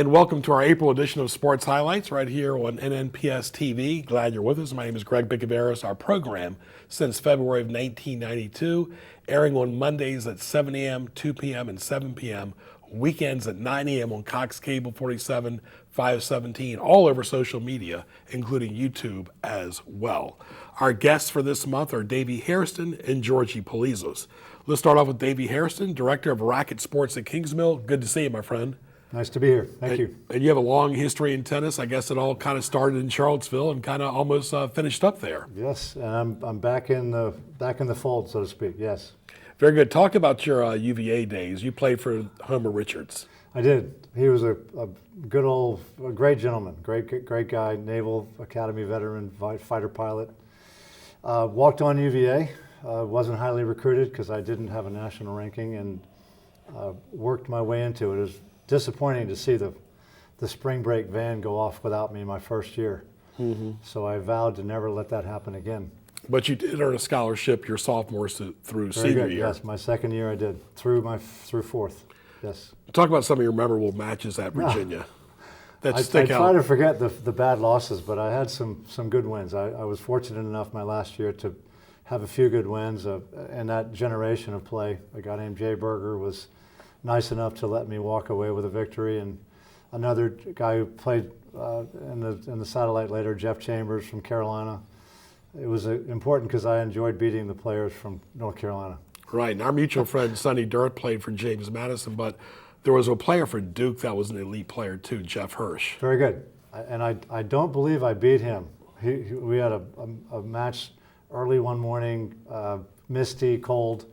And welcome to our April edition of Sports Highlights right here on NNPS TV. Glad you're with us. My name is Greg Bicaveras. Our program since February of 1992, airing on Mondays at 7 a.m., 2 p.m., and 7 p.m., weekends at 9 a.m. on Cox Cable 47, 517, all over social media, including YouTube as well. Our guests for this month are Davy Hairston and Jorgie Polyzos. Let's start off with Davy Hairston, Director of Racquet Sports at Kingsmill. Good to see you, my friend. Nice to be here. Thank you. And you have a long history in tennis. I guess it all kind of started in Charlottesville and kind of almost finished up there. Yes, and I'm back in the fold, so to speak. Yes. Very good. Talk about your UVA days. You played for Homer Richards. I did. He was a great gentleman, great guy, Naval Academy veteran, fighter pilot. Walked on UVA. Wasn't highly recruited because I didn't have a national ranking, and worked my way into it. It was disappointing to see the spring break van go off without me my first year. Mm-hmm. So I vowed to never let that happen again. But you did earn a scholarship your sophomore through senior year. Yes, my second year I did, through fourth. Yes. Talk about some of your memorable matches at Virginia. That stick out. I try to forget the bad losses, but I had some good wins. I was fortunate enough my last year to have a few good wins. In that generation of play, a guy named Jay Berger was nice enough to let me walk away with a victory, and another guy who played in the satellite later, Jeff Chambers from Carolina. It was important because I enjoyed beating the players from North Carolina. Right, and our mutual friend Sonny Dirt played for James Madison, but there was a player for Duke that was an elite player too, Jeff Hirsch. Very good, and I don't believe I beat him. We had a match early one morning, misty, cold,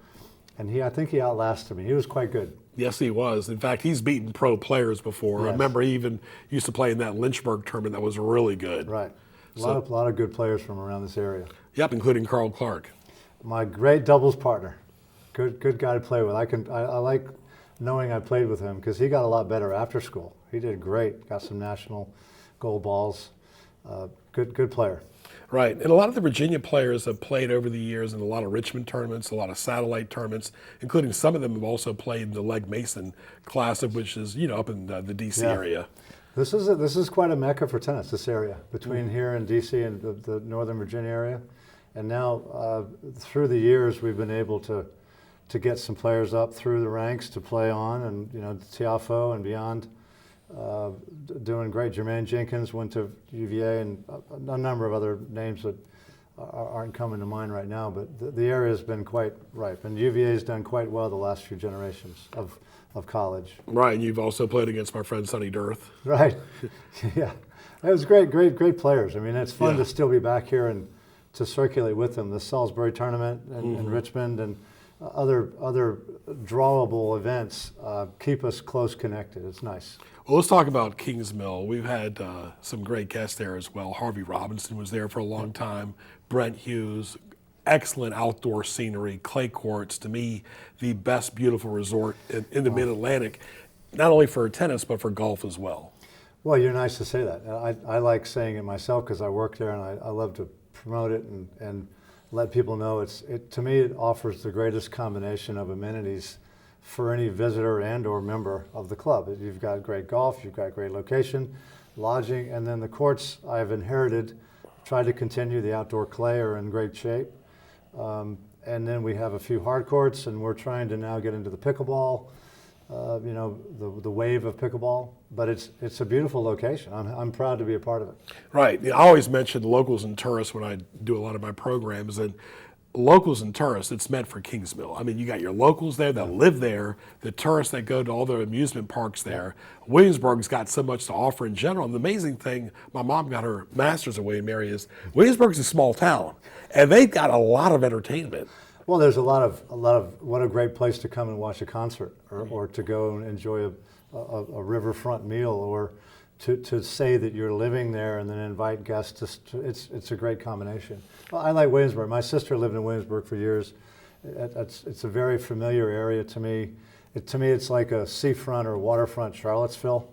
and I think he outlasted me. He was quite good. Yes, he was. In fact, he's beaten pro players before. Yes. I remember he even used to play in that Lynchburg tournament that was really good. Right. A lot of good players from around this area. Yep, including Carl Clark. My great doubles partner. Good guy to play with. I like knowing I played with him because he got a lot better after school. He did great. Got some national gold balls. Good player. Right, and a lot of the Virginia players have played over the years in a lot of Richmond tournaments, a lot of satellite tournaments, including some of them have also played in the Legg Mason Classic, which is up in the D.C. area. This is quite a mecca for tennis. This area between here and D.C. and the Northern Virginia area, and now through the years we've been able to get some players up through the ranks to play on, and Tiafo and beyond. Doing great. Jermaine Jenkins went to UVA, and a number of other names that aren't coming to mind right now, but the area has been quite ripe, and UVA has done quite well the last few generations of college. Right, and you've also played against my friend Sonny Dirt. Right, yeah. It was great players. I mean, it's fun to still be back here and to circulate with them. The Salisbury tournament in Richmond and other drawable events keep us close connected. It's nice. Well, let's talk about Kingsmill. We've had some great guests there as well. Harvey Robinson was there for a long time. Brent Hughes, excellent outdoor scenery, clay courts. To me, the best beautiful resort in the Mid-Atlantic, not only for tennis but for golf as well. Well, you're nice to say that. I like saying it myself because I work there, and I love to promote it and let people know to me it offers the greatest combination of amenities for any visitor and or member of the club. You've got great golf, you've got great location, lodging, and then the courts I've inherited, tried to continue. The outdoor clay are in great shape. And then we have a few hard courts, and we're trying to now get into the pickleball, the wave of pickleball. But it's a beautiful location. I'm proud to be a part of it. Right. I always mention locals and tourists when I do a lot of my programs, and locals and tourists, it's meant for Kingsmill. I mean, you got your locals there that live there, the tourists that go to all the amusement parks there. Williamsburg's got so much to offer in general. And the amazing thing, my mom got her master's at William & Mary, is Williamsburg's a small town, and they've got a lot of entertainment. Well, there's a lot of what a great place to come and watch a concert, or to go and enjoy a riverfront meal, or to say that you're living there and then invite guests. It's a great combination. Well, I like Williamsburg. My sister lived in Williamsburg for years. It's a very familiar area to me. To me, it's like a seafront or waterfront Charlottesville.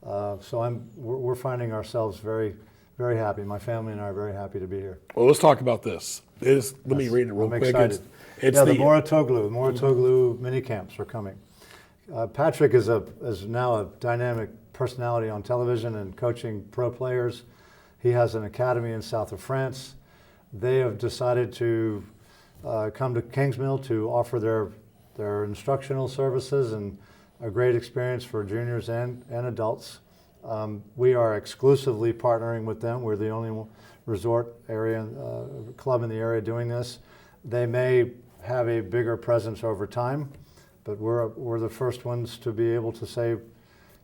So we're finding ourselves very, very happy. My family and I are very happy to be here. Well, let's talk about this. Let me read it real quick. I'm excited. The Moratoglu mini camps are coming. Patrick is now a dynamic personality on television and coaching pro players. He has an academy in south of France. They have decided to come to Kingsmill to offer their instructional services and a great experience for juniors and adults. We are exclusively partnering with them. We're the only resort area club in the area doing this. They may have a bigger presence over time, but we're the first ones to be able to say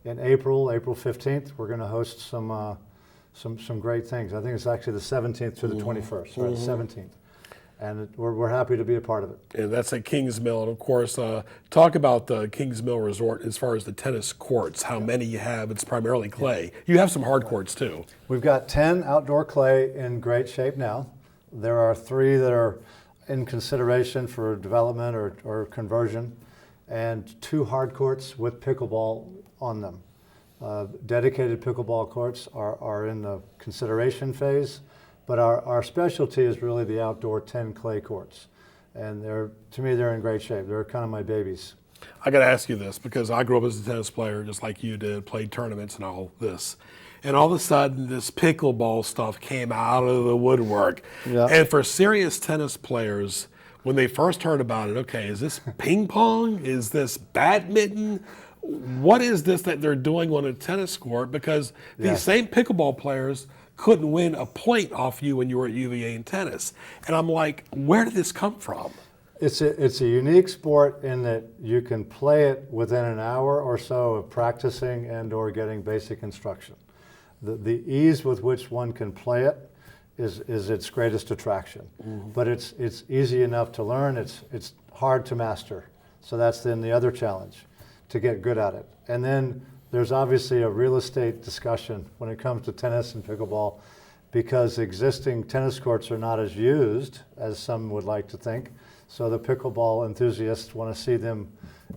in April 15th, we're going to host some great things. I think it's actually the 17th to the 21st, right? 17th. And we're happy to be a part of it. And that's at Kingsmill. And of course, talk about the Kingsmill Resort as far as the tennis courts, how many you have. It's primarily clay. You have some hard courts too. We've got 10 outdoor clay in great shape now. There are 3 that are in consideration for development or conversion, and 2 hard courts with pickleball on them. Dedicated pickleball courts are in the consideration phase. But our specialty is really the outdoor 10 clay courts. And to me, they're in great shape. They're kind of my babies. I got to ask you this because I grew up as a tennis player just like you did, played tournaments and all this. And all of a sudden, this pickleball stuff came out of the woodwork. Yeah. And for serious tennis players, when they first heard about it, okay, is this ping pong? Is this badminton? What is this that they're doing on a tennis court? Because these same pickleball players couldn't win a point off you when you were at UVA in tennis. And I'm like, where did this come from? It's a unique sport in that you can play it within an hour or so of practicing and or getting basic instruction. The ease with which one can play it is its greatest attraction. But it's easy enough to learn, it's hard to master. So that's then the other challenge, to get good at it. And then there's obviously a real estate discussion when it comes to tennis and pickleball, because existing tennis courts are not as used as some would like to think. So the pickleball enthusiasts want to see them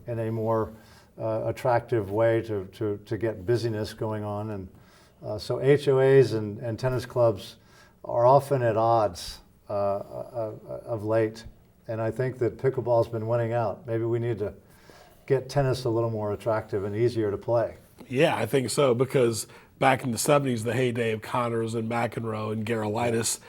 in a more attractive way to get busyness going on. And so HOAs and tennis clubs are often at odds of late. And I think that pickleball's been winning out. Maybe we need to get tennis a little more attractive and easier to play. Yeah, I think so, because back in the 70s, the heyday of Connors and McEnroe and Garolitis,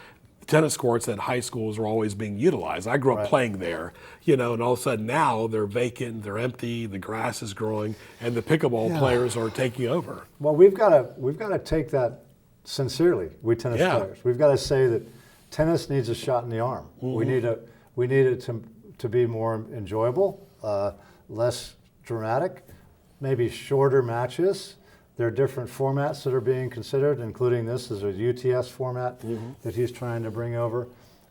tennis courts at high schools were always being utilized. I grew up playing there, and all of a sudden now they're vacant, they're empty, the grass is growing, and the pickleball players are taking over. Well, we've got to take that sincerely, we tennis players. We've got to say that tennis needs a shot in the arm. We need it to be more enjoyable, less dramatic, maybe shorter matches. There are different formats that are being considered, including this is a UTS format that he's trying to bring over.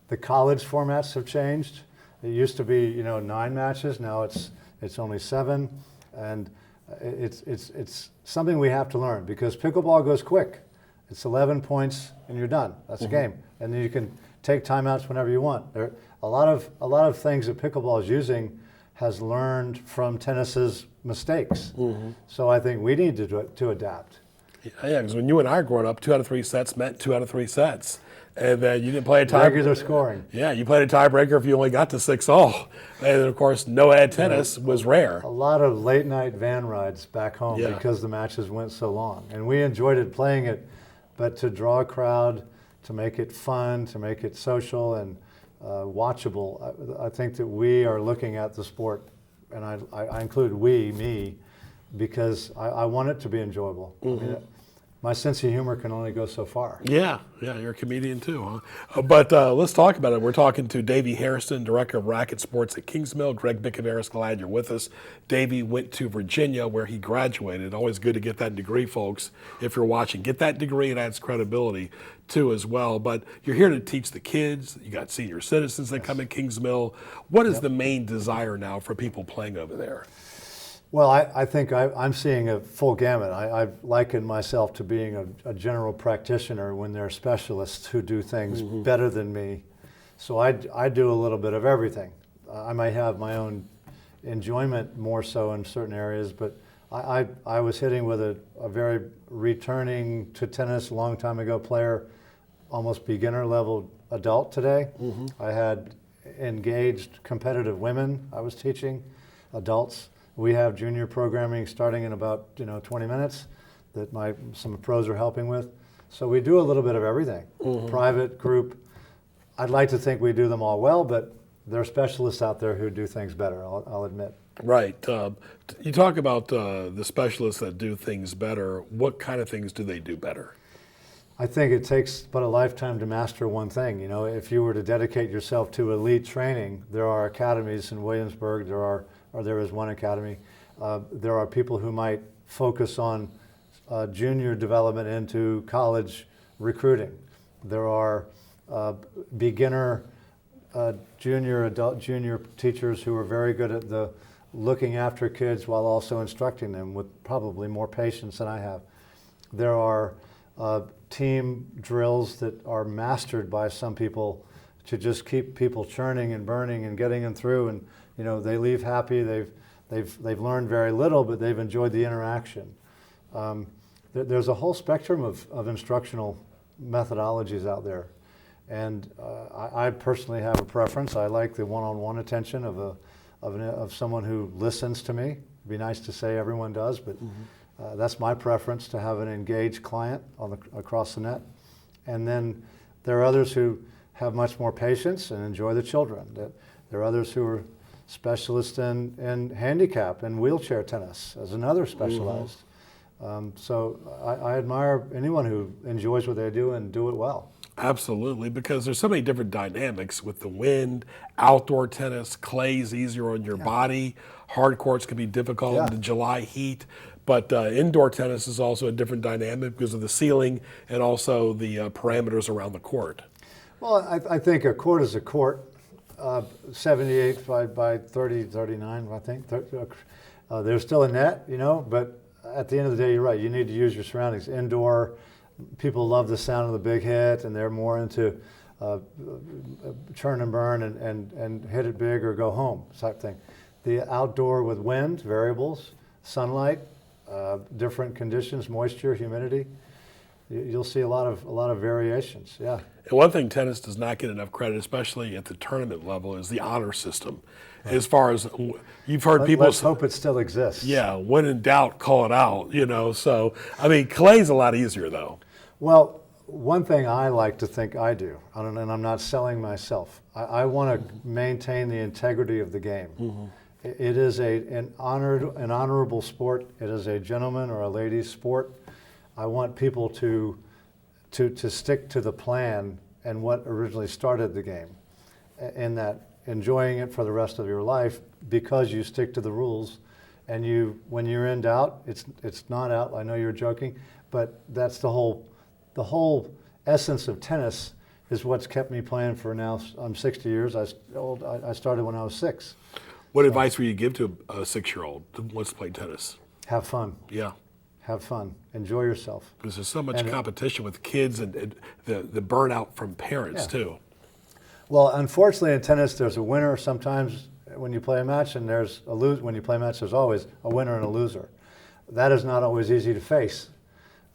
The college formats have changed. It used to be 9 matches. Now it's only 7, and it's something we have to learn, because pickleball goes quick. It's 11 points and you're done. That's a game, and then you can take timeouts whenever you want. There a lot of things that pickleball is using has learned from tennis's mistakes. So I think we need to adapt. Yeah, because when you and I were growing up, 2 out of 3 sets meant 2 out of 3 sets. And then you didn't play a tie. Regular scoring. Yeah, you played a tiebreaker if you only got to 6-all. And then, of course, no-ad tennis was rare. A lot of late-night van rides back home because the matches went so long. And we enjoyed it playing it, but to draw a crowd, to make it fun, to make it social and watchable, I think that we are looking at the sport, and I include me, because I want it to be enjoyable. I mean, my sense of humor can only go so far. Yeah, you're a comedian too, huh? But let's talk about it. We're talking to Davy Hairston, Director of Racquet Sports at Kingsmill. Greg Bicaveras, glad you're with us. Davy went to Virginia where he graduated. Always good to get that degree, folks, if you're watching. Get that degree, it adds credibility too as well. But you're here to teach the kids. You got senior citizens that come in Kingsmill. What is the main desire now for people playing over there? Well, I think I'm seeing a full gamut. I've likened myself to being a general practitioner when there are specialists who do things better than me. So I do a little bit of everything. I might have my own enjoyment more so in certain areas, but I was hitting with a very returning to tennis a long time ago player, almost beginner level adult today. I had engaged competitive women I was teaching, adults. We have junior programming starting in about 20 minutes that some pros are helping with. So we do a little bit of everything, private, group. I'd like to think we do them all well, but there are specialists out there who do things better, I'll admit. Right. You talk about the specialists that do things better. What kind of things do they do better? I think it takes but a lifetime to master one thing. If you were to dedicate yourself to elite training, there are academies in Williamsburg. There is one academy. There are people who might focus on junior development into college recruiting. There are beginner, junior, adult, junior teachers who are very good at looking after kids while also instructing them with probably more patience than I have. There are team drills that are mastered by some people to just keep people churning and burning and getting them through, and they leave happy. They've learned very little, but they've enjoyed the interaction. There's a whole spectrum of instructional methodologies out there, and I personally have a preference. I like the one-on-one attention of someone who listens to me. It'd be nice to say everyone does, but that's my preference, to have an engaged client across the net. And then there are others who have much more patience and enjoy the children. There are others who are specialists in handicap and wheelchair tennis as another specialized. So I admire anyone who enjoys what they do and do it well. Absolutely, because there's so many different dynamics with the wind. Outdoor tennis, clay's easier on your body. Hard courts can be difficult in the July heat. But indoor tennis is also a different dynamic because of the ceiling and also the parameters around the court. Well, I think a court is a court, 78 by 30, 39, I think. There's still a net, but at the end of the day, you're right. You need to use your surroundings. Indoor, people love the sound of the big hit, and they're more into churn and burn and hit it big or go home type thing. The outdoor with wind, variables, sunlight, different conditions, moisture, humidity, you'll see a lot of variations. Yeah. And one thing tennis does not get enough credit, especially at the tournament level, is the honor system. Right. As far as you've heard people, let's hope it still exists. Yeah, when in doubt, call it out. So I mean, clay's a lot easier though. Well, one thing I like to think I do, and I'm not selling myself. I want to maintain the integrity of the game. It is an honorable sport. It is a gentleman or a lady's sport. I want people to stick to the plan and what originally started the game, in that enjoying it for the rest of your life because you stick to the rules, and when you're in doubt, it's not out. I know you're joking, but that's the whole essence of tennis is what's kept me playing for now. I'm 60 years. I started when I was 6. What advice would you give to a 6-year-old who wants to play tennis? Have fun. Yeah. Have fun. Enjoy yourself. Because there's so much competition with kids and the burnout from parents too. Well, unfortunately in tennis there's a winner sometimes when you play a match, and there's a when you play a match there's always a winner and a loser. That is not always easy to face,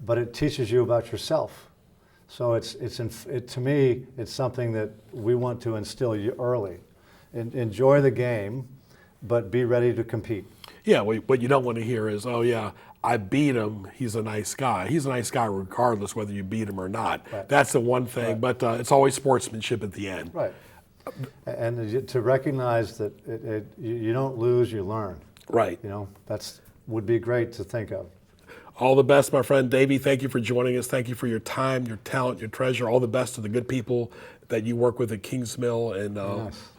but it teaches you about yourself. So to me, it's something that we want to instill you early. Enjoy the game, but be ready to compete. Yeah, what you don't want to hear is, oh yeah, I beat him, he's a nice guy. He's a nice guy regardless whether you beat him or not. Right. That's the one thing, but it's always sportsmanship at the end. Right. And to recognize that you don't lose, you learn. Right. That's would be great to think of. All the best, my friend Davy. Thank you for joining us. Thank you for your time, your talent, your treasure. All the best to the good people that you work with at Kingsmill, and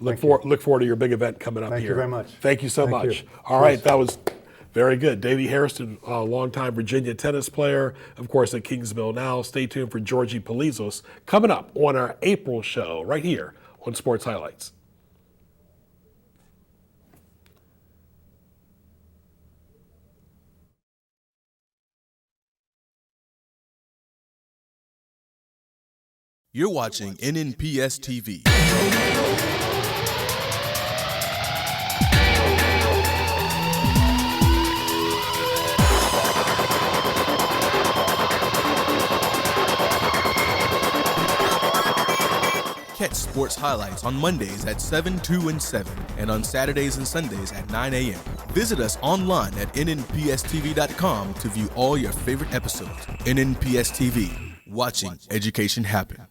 look forward to your big event coming up here. Thank you very much. Thank you so much. All right, that was very good. Davy Hairston, a longtime Virginia tennis player, of course, at Kingsmill now. Stay tuned for Jorgie Polyzos coming up on our April show right here on Sports Highlights. You're watching NNPS TV. Catch sports highlights on Mondays at 7, 2, and 7, and on Saturdays and Sundays at 9 a.m. Visit us online at NNPSTV.com to view all your favorite episodes. NNPS TV, watching education happen.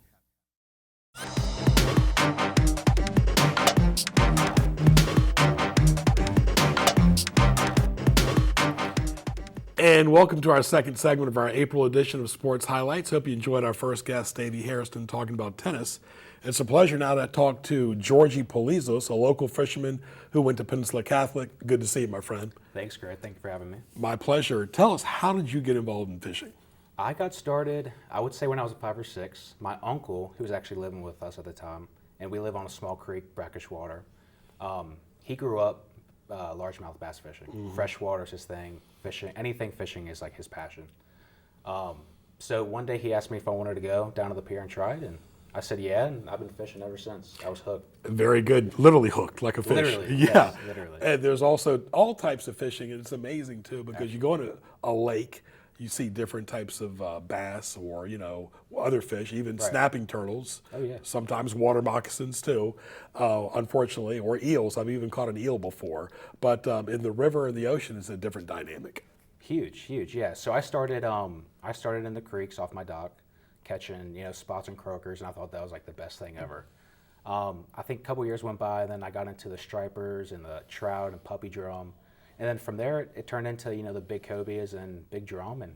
And welcome to our second segment of our April edition of Sports Highlights. Hope you enjoyed our first guest, Davy Hairston, talking about tennis. It's a pleasure now to talk to Jorgie Polyzos, a local fisherman who went to Peninsula Catholic. Good to see you, my friend. Thanks, Greg. Thank you for having me. My pleasure. Tell us, how did you get involved in fishing? I got started, I would say when I was 5 or 6. My uncle, who was actually living with us at the time, and we live on a small creek, brackish water. He grew up largemouth bass fishing. Freshwater is his thing. Fishing, anything fishing is like his passion. So one day he asked me if I wanted to go down to the pier and try it, and I said yeah, and I've been fishing ever since. I was hooked. Very good. Literally hooked, like a fish. Literally, yeah. yes, literally. And there's also all types of fishing, and it's amazing too, because you go into a lake, you see different types of bass or, other fish, even snapping turtles. Oh, yeah. Sometimes water moccasins too, unfortunately, or eels. I've even caught an eel before. But in the river and the ocean, it's a different dynamic. Huge, yeah. So I started in the creeks off my dock, catching, spots and croakers, and I thought that was like the best thing ever. I think a couple years went by, then I got into the stripers and the trout and puppy drum. And then from there, it turned into, the big cobias and big drum. And,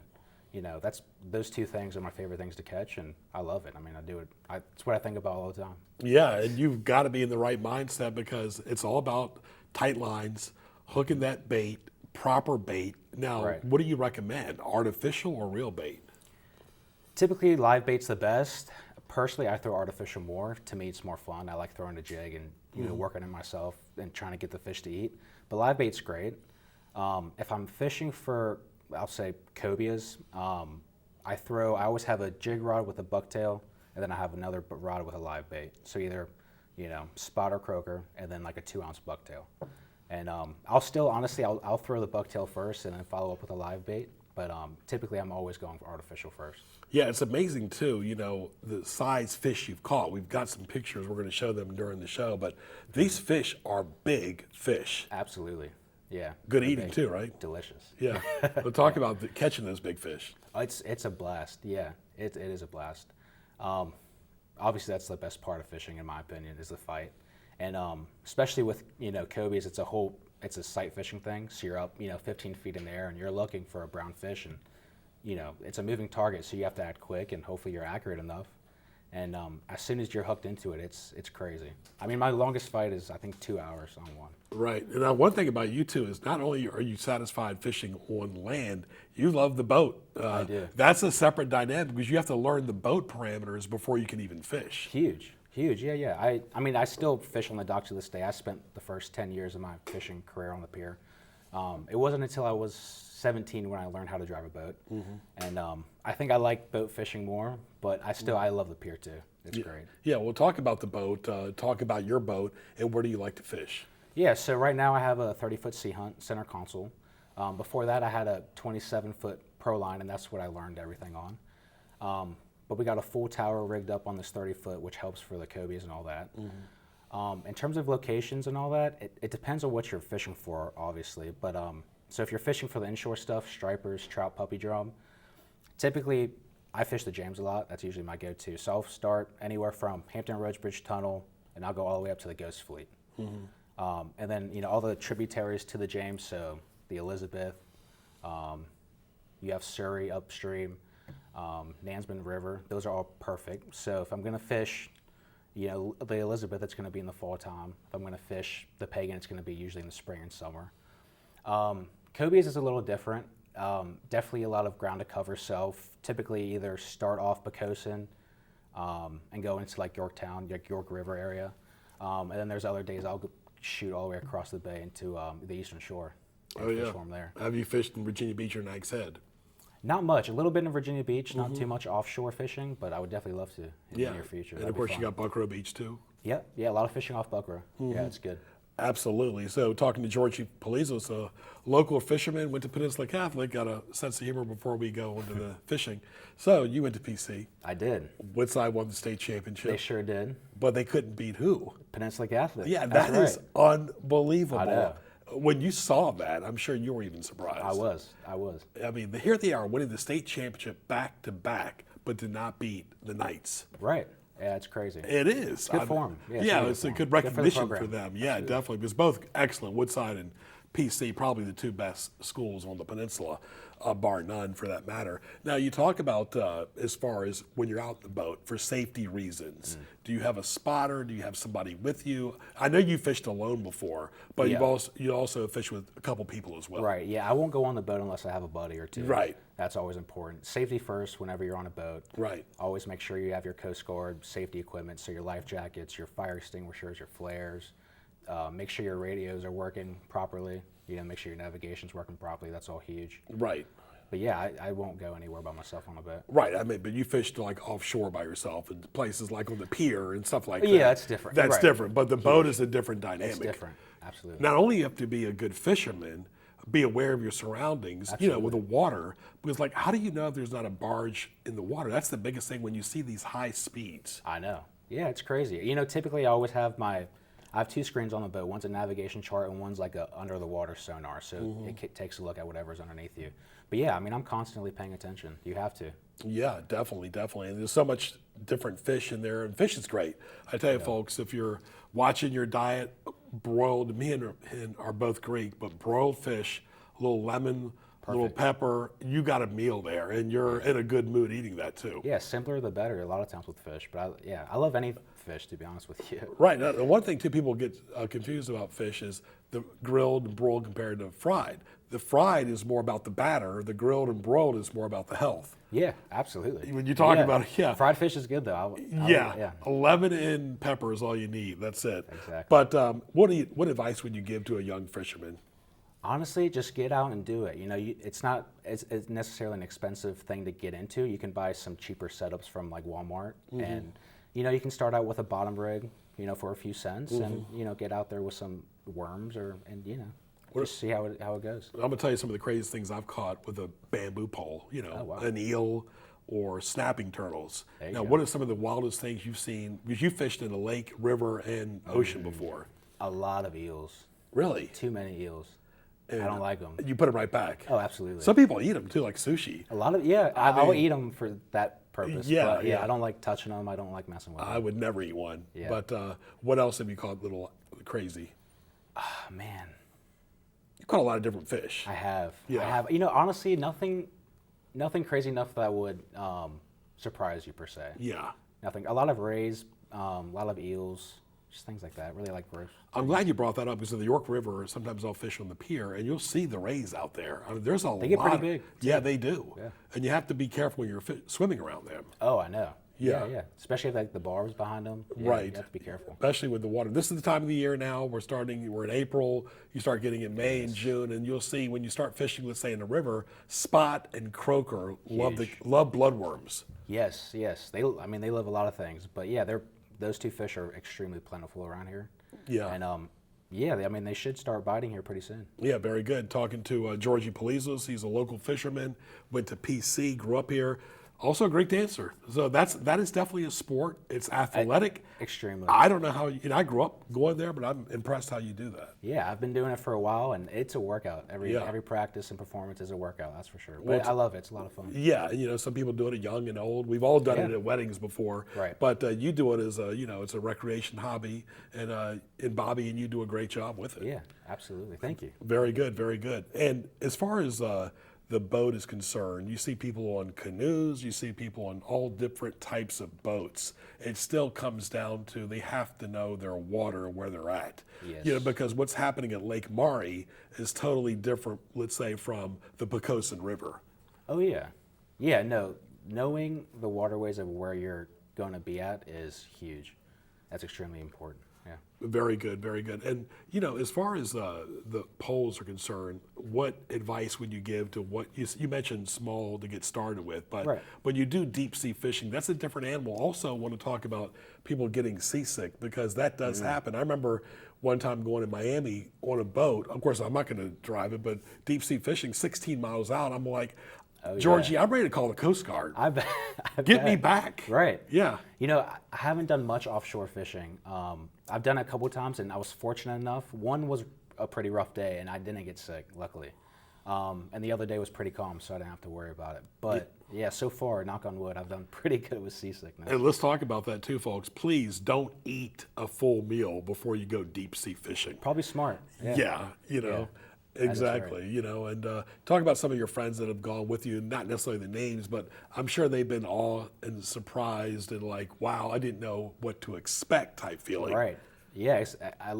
those two things are my favorite things to catch, and I love it. I mean, I do it. It's what I think about all the time. Yeah, and you've got to be in the right mindset because it's all about tight lines, hooking that bait, proper bait. Now, what do you recommend, artificial or real bait? Typically, live bait's the best. Personally, I throw artificial more. To me, it's more fun. I like throwing a jig and working it myself and trying to get the fish to eat. But live bait's great. If I'm fishing for, I'll say cobias, I always have a jig rod with a bucktail, and then I have another rod with a live bait. So either, spot or croaker, and then like a 2-ounce bucktail. And I'll throw the bucktail first and then follow up with a live bait. But typically, I'm always going for artificial first. Yeah, it's amazing too, the size fish you've caught. We've got some pictures. We're going to show them during the show. But these fish are big fish. Absolutely, yeah. Good eating too, right? Delicious. Yeah. We'll talk about catching those big fish. It's a blast, yeah. It is a blast. Obviously, that's the best part of fishing, in my opinion, is the fight. And especially with, cobias, it's a sight fishing thing. So you're up, 15 feet in the air and you're looking for a brown fish, and, it's a moving target. So you have to act quick and hopefully you're accurate enough. And as soon as you're hooked into it, it's crazy. I mean, my longest fight is, I think, 2 hours on one. Right. And now one thing about you too is not only are you satisfied fishing on land, you love the boat. I do. That's a separate dynamic because you have to learn the boat parameters before you can even fish. Huge, yeah. I mean, I still fish on the dock to this day. I spent the first 10 years of my fishing career on the pier. It wasn't until I was 17 when I learned how to drive a boat. And I think I like boat fishing more, but I love the pier too. It's great. Yeah, we'll talk about the boat, talk about your boat, and where do you like to fish? Yeah, so right now I have a 30-foot Sea Hunt center console. Before that, I had a 27-foot Pro Line, and that's what I learned everything on. But we got a full tower rigged up on this 30-foot, which helps for the cobias and all that. In terms of locations and all that, it depends on what you're fishing for, obviously. But so if you're fishing for the inshore stuff, stripers, trout, puppy drum, typically I fish the James a lot. That's usually my go-to. So I'll start anywhere from Hampton Roads Bridge Tunnel, and I'll go all the way up to the Ghost Fleet. And then, all the tributaries to the James, so the Elizabeth, you have Surrey upstream, Nansman River, those are all perfect. So if I'm going to fish, the Elizabeth, it's going to be in the fall time. If I'm going to fish the Pagan, it's going to be usually in the spring and summer. Cobias is a little different. Definitely a lot of ground to cover, so typically either start off Pocosin and go into like Yorktown, York River area. And then there's other days I'll shoot all the way across the bay into the Eastern Shore and fish for them there. Have you fished in Virginia Beach or Nags Head? Not much. A little bit in Virginia Beach, not too much offshore fishing, but I would definitely love to in the near future. And of course you got Buckrow Beach too. Yeah, a lot of fishing off Buckrow. Yeah, it's good. Absolutely. So talking to Jorgie Polyzos, a local fisherman, went to Peninsula Catholic, got a sense of humor before we go into the fishing. So you went to PC. I did. Woodside won the state championship. They sure did. But they couldn't beat who? Peninsula Catholic. Yeah, That's that is right. unbelievable. I know. When you saw that, I'm sure you were even surprised. I was. I mean, here they are winning the state championship back to back, but did not beat the Knights. Right. Yeah, it's crazy. It is. Good for 'em. Yeah, it's Yeah, really it's good a for good 'em. Good for the recognition for program. them. Yeah, definitely. Because both excellent. Woodside and PC, probably the two best schools on the peninsula, bar none for that matter. Now, you talk about as far as when you're out in the boat for safety reasons. Do you have a spotter? Do you have somebody with you? I know you fished alone before, but Yeah. you also fish with a couple people as well. Right. Yeah, I won't go on the boat unless I have a buddy or two. Right. That's always important. Safety first whenever you're on a boat. Right. Always make sure you have your Coast Guard safety equipment, so your life jackets, your fire extinguishers, your flares. Make sure your radios are working properly. Make sure your navigation's working properly. That's all huge. Right. But yeah, I won't go anywhere by myself on a boat. Right. I mean, but you fished like offshore by yourself in places like on the pier and stuff like that. Yeah, that's different. That's Right. different. But the boat is a different dynamic. It's different. Absolutely. Not only you have to be a good fisherman, be aware of your surroundings, with the water, because like, how do you know if there's not a barge in the water? That's the biggest thing when you see these high speeds. I know. Yeah, it's crazy. Typically I always have I have two screens on the boat. One's a navigation chart and one's like a under the water sonar. So it takes a look at whatever's underneath you. But yeah, I mean, I'm constantly paying attention. You have to. Yeah, definitely. And there's so much different fish in there, and fish is great. I tell you, folks, if you're watching your diet, broiled, me and are both Greek, but broiled fish, a little lemon, a little pepper, you got a meal there, and you're in a good mood eating that too. Yeah, simpler the better. A lot of times with fish, but I love any fish, to be honest with you. Right. Now, the one thing too people get confused about fish is the grilled and broiled compared to fried. The fried is more about the batter. The grilled and broiled is more about the health. Yeah, absolutely. When you talk about fried fish is good though. Yeah, lemon and pepper is all you need. That's it. Exactly. But what advice would you give to a young fisherman? Honestly, just get out and do it. It's not it's necessarily an expensive thing to get into. You can buy some cheaper setups from like Walmart, and you can start out with a bottom rig, for a few cents, and get out there with some worms just see how it goes. I'm gonna tell you some of the craziest things I've caught with a bamboo pole. An eel or snapping turtles. Now, what are some of the wildest things you've seen? Because you fished in a lake, river, and ocean before. A lot of eels. Really? Too many eels. And I don't like them. You put them right back. Oh, absolutely. Some people eat them too, like sushi. A lot of I'll eat them for that purpose. Yeah, but yeah. I don't like touching them. I don't like messing with them. I would never eat one. Yeah. But what else have you caught little crazy? Oh, man, You caught a lot of different fish. I have. Yeah. I have. Honestly, nothing crazy enough that would surprise you per se. Yeah. Nothing. A lot of rays, a lot of eels, just things like that. Really like gross. I'm glad you brought that up because in the York River, sometimes I'll fish on the pier and you'll see the rays out there. I mean, there's a lot. They get pretty big. Yeah, they do. Yeah. And you have to be careful when you're swimming around them. Oh, I know. Yeah. Yeah. Especially if like the barbs behind them. Yeah, Right. You have to be careful. Especially with the water. This is the time of the year now. We're in April. You start getting in May and June, and you'll see when you start fishing, let's say in the river, spot and croaker love bloodworms. Yes. They love a lot of things, but yeah, those two fish are extremely plentiful around here. Yeah. And they should start biting here pretty soon. Yeah, very good. Talking to Jorgie Polyzos. He's a local fisherman, went to PC, grew up here. Also a great dancer. So that is definitely a sport. It's athletic. Extremely. I don't know how, I grew up going there, but I'm impressed how you do that. Yeah, I've been doing it for a while, and it's a workout. Every practice and performance is a workout, that's for sure. But I love it. It's a lot of fun. Yeah, some people do it at young and old. We've all done it at weddings before. Right. But you do it as it's a recreation hobby, and Bobby and you do a great job with it. Yeah, absolutely. Thank you. Very good, very good. And as far as the boat is concerned, you see people on canoes, you see people on all different types of boats. It still comes down to they have to know their water where they're at. Yes. Because what's happening at Lake Maury is totally different, let's say, from the Pocosin River. Oh, yeah. Yeah, no, knowing the waterways of where you're going to be at is huge. That's extremely important. Yeah. Very good, very good. And as far as the poles are concerned, what advice would you give to what you mentioned small to get started with, but Right. when you do deep sea fishing, that's a different animal. Also, want to talk about people getting seasick because that does happen. I remember one time going to Miami on a boat. Of course, I'm not going to drive it, but deep sea fishing, 16 miles out. I'm like, Jorgie, I'm ready to call the Coast Guard. I bet. Get me back. Right. Yeah. I haven't done much offshore fishing. I've done it a couple times, and I was fortunate enough. One was a pretty rough day, and I didn't get sick, luckily. And the other day was pretty calm, so I didn't have to worry about it. But yeah, so far, knock on wood, I've done pretty good with seasickness. And let's talk about that too, folks. Please don't eat a full meal before you go deep sea fishing. Probably smart. Yeah, exactly. right. And talk about some of your friends that have gone with you, not necessarily the names, but I'm sure they've been awed and surprised and like, wow, I didn't know what to expect type feeling. Right. Yes.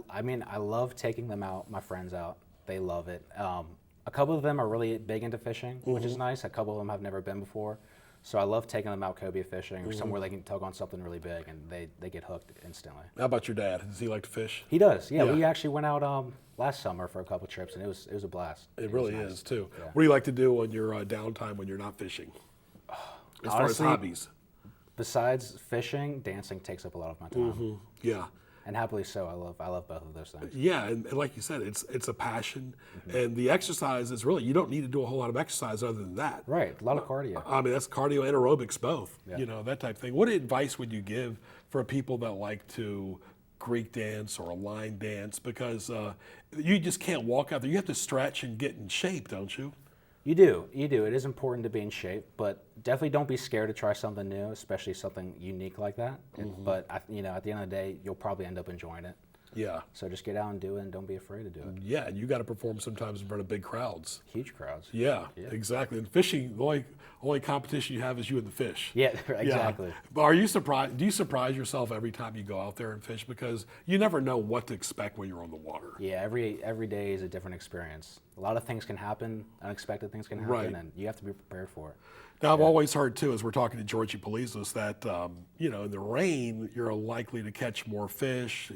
I mean, I love taking them out, my friends out. They love it. A couple of them are really big into fishing, which is nice. A couple of them have never been before. So I love taking them out cobia fishing or somewhere they can tug on something really big and they get hooked instantly. How about your dad? Does he like to fish? He does. Yeah. We actually went out last summer for a couple trips and it was a blast. It really was nice. is too. Yeah. What do you like to do on your downtime when you're not fishing? As far as Honestly, hobbies? Besides fishing, dancing takes up a lot of my time. Yeah. And happily so. I love both of those things. Yeah, and like you said, it's a passion, and the exercise is really, you don't need to do a whole lot of exercise other than that. Right, a lot of cardio. I mean, that's cardio and aerobics both, Yeah. that type of thing. What advice would you give for people that like to Greek dance or a line dance? Because you just can't walk out there. You have to stretch and get in shape, don't you? You do. It is important to be in shape, but definitely don't be scared to try something new, especially something unique like that. But at the end of the day, you'll probably end up enjoying it. Yeah. So just get out and do it, and don't be afraid to do it. Yeah, and you got to perform sometimes in front of big crowds. Huge crowds. Yeah, exactly. And fishing, the only competition you have is you and the fish. Yeah, exactly. Yeah. But are you surprised? Do you surprise yourself every time you go out there and fish? Because you never know what to expect when you're on the water. Yeah, every day is a different experience. A lot of things can happen, unexpected things can happen, Right. and you have to be prepared for it. Now, I've always heard, too, as we're talking to Jorgie Polyzos, that, in the rain, you're likely to catch more fish,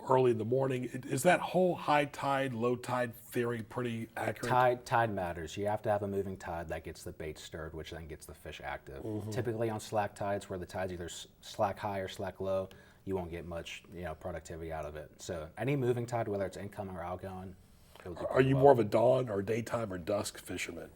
early in the morning. Is that whole high tide, low tide theory pretty accurate? Tide matters. You have to have a moving tide that gets the bait stirred, which then gets the fish active. Typically on slack tides, where the tide's either slack high or slack low, you won't get much productivity out of it. So any moving tide, whether it's incoming or outgoing, it'll do Are pretty you well. more of a dawn or daytime or dusk fisherman?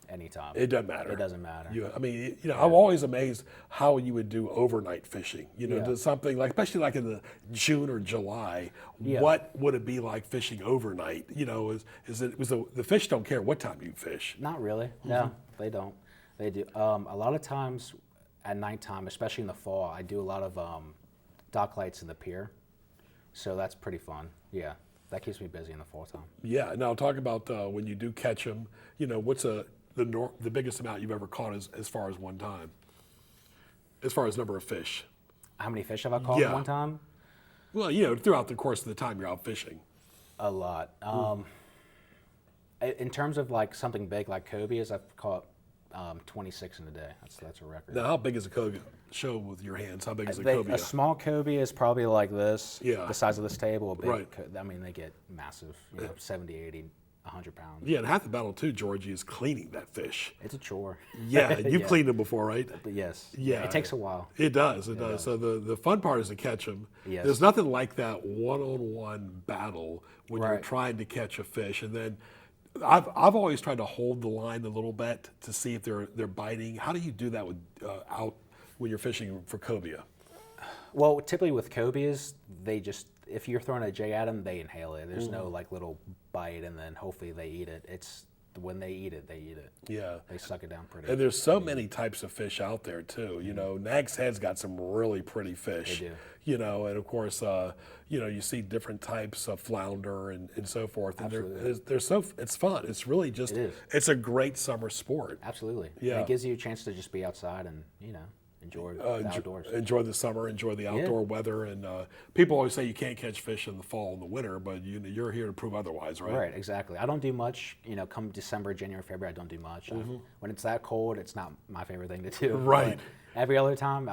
Anytime. It doesn't matter. It doesn't matter. I'm always amazed how you would do overnight fishing. Yeah. Do something like, especially like in the June or July. Yeah. What would it be like fishing overnight? The fish don't care what time you fish. Not really. No, they don't. They do. A lot of times at nighttime, especially in the fall, I do a lot of dock lights in the pier. So that's pretty fun. Yeah, that keeps me busy in the fall time. Yeah. Now talk about when you do catch them. What's the biggest amount you've ever caught as far as one time? As far as number of fish. How many fish have I caught Yeah. at one time? Well, throughout the course of the time you're out fishing. A lot. In terms of like something big like cobias, I've caught 26 in a day. That's a record. Now, how big is a cobia? Show with your hands. How big is a A cobia? small cobia is probably like this, Yeah. the size of this table. A big, Right. they get massive, 70, 80, 100 pounds. Yeah, and half the battle too, Jorgie, is cleaning that fish. It's a chore. Yeah, you've Yeah. cleaned them before, right? But yes. Yeah. It takes a while. It does. It does. So the fun part is to catch them. Yes. There's nothing like that one-on-one battle when you're Right. trying to catch a fish, and then I've always tried to hold the line a little bit to see if they're biting. How do you do that with out when you're fishing for cobia? Well, typically with cobias, if you're throwing a jig at them, they inhale it. There's no like little bite and then hopefully they eat it. It's when they eat it, they eat it. Yeah. They suck it down pretty. And there's so many types of fish out there too. Nag's Head's got some really pretty fish. They do. And of course, you see different types of flounder and so forth. And Absolutely. it's fun. It's really just, It is. it's a great summer sport. Absolutely. Yeah. And it gives you a chance to just be outside and enjoy the outdoors. Enjoy the summer, enjoy the outdoor weather. And people always say you can't catch fish in the fall and the winter, but you're here to prove otherwise, right? Right, exactly. I don't do much. Come December, January, February, I don't do much. When it's that cold, it's not my favorite thing to do. Right. But every other time,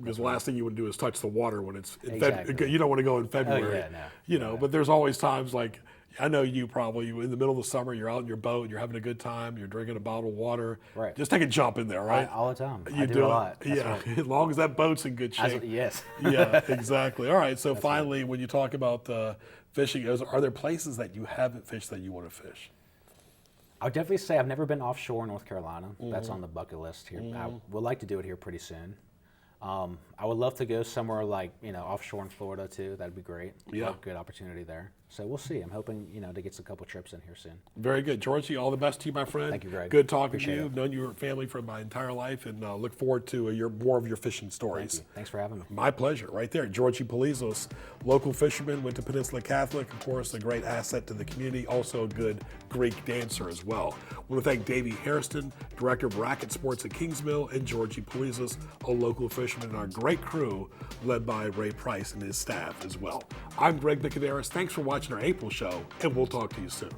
Because the last thing you would do is touch the water when it's in Exactly. you don't want to go in February. no. But there's always times like, I know you probably, in the middle of the summer, you're out in your boat, you're having a good time, you're drinking a bottle of water. Right. Just take a jump in there, right? All the time. You I do a it. lot. That's Yeah, right. as long as that boat's in good shape. Yes. Yeah, exactly. All right, so finally, when you talk about fishing, are there places that you haven't fished that you want to fish? I would definitely say I've never been offshore in North Carolina. That's on the bucket list here. I would like to do it here pretty soon. I would love to go somewhere like offshore in Florida too. That'd be great. Yeah. Good opportunity there. So we'll see. I'm hoping, to get a couple trips in here soon. Very good. Jorgie, all the best to you, my friend. Thank you, Greg. Good talking Appreciate to you. it. I've known your family for my entire life, and look forward to more of your fishing stories. Thank you. Thanks for having me. My pleasure. Right there. Jorgie Polyzos, local fisherman, went to Peninsula Catholic, of course, a great asset to the community, also a good Greek dancer as well. I want to thank Davy Hairston, Director of Racquet Sports at Kingsmill, and Jorgie Polyzos, a local fisherman, and our great crew led by Ray Price and his staff as well. I'm Greg Bicaveras. Thanks for watching our April show, and we'll talk to you soon.